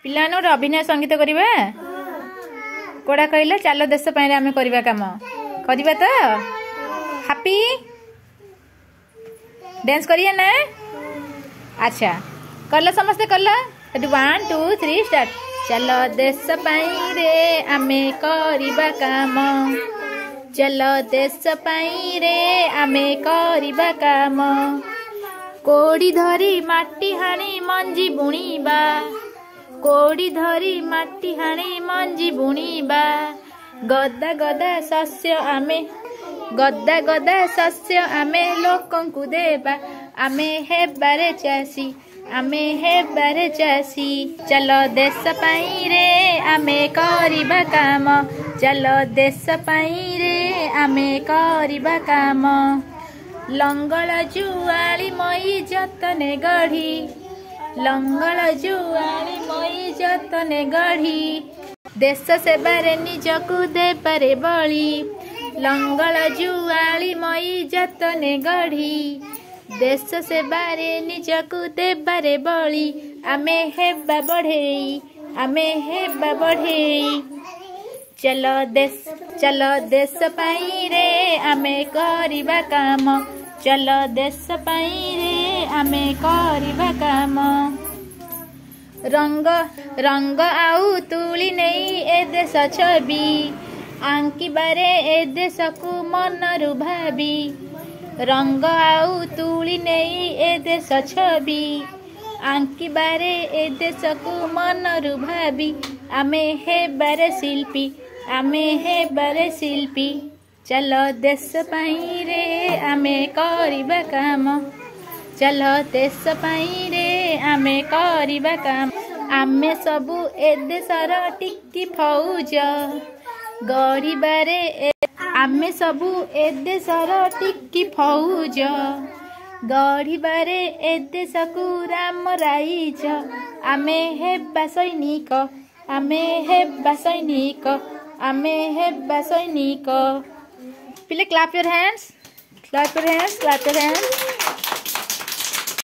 पिलानो अभिनय संगीत करवा कोड़ा कहला चलो देश पाई आम करवा काम करवा तो हैप्पी डांस करिए ना। अच्छा कल समस्ते कल 1 2 3 स्टार्ट। चलो देश पाई रे आमे करवा काम चलो देश पाई रे आमे करवा काम कोड़ी धरी माटी हाणी मंजी बुणीबा कोड़ी धरी माटी हाणी मंजी बुणीबा गदा गदा शस्य आमे लोकंकु देबा आमे हेबारे चासी चलो देश पाई रे आमे करवा काम चलो देश पाई रे आमे करवा काम लंगल जुआली मई जतने गढ़ी लंगल जुआली मई जतने गढ़ी देश सेबारे निजकु देबारे बळी लंगल जुआली मई जतने गढ़ी देश सेबारे निजकु देबारे बळी आमे हेबा बढ़ेई चलो देश पाई रे आमे करवा काम चलो देश पाई रे आमे करवा काम रंग रंग आउ तुली नहीं ए देश छवि आंकिबारे ए देश को मनरु भाबी रंग आउ तुली नहीं ए देश छवि आंकिबारे ए देश को मनरु भाबी आमे हेबारे शिल्पी चलो देश पाई रे आमे करवा काम चलो देश पाई रे आमे करवा काम आमे सबु ए देशर टिकी फौज गढ़िबारे आमे सबु ए देशर टिकी फौज गढ़िबारे ए देश को राम राइज आमे हेबा सैनिक पिले क्लैप योर हैंड्स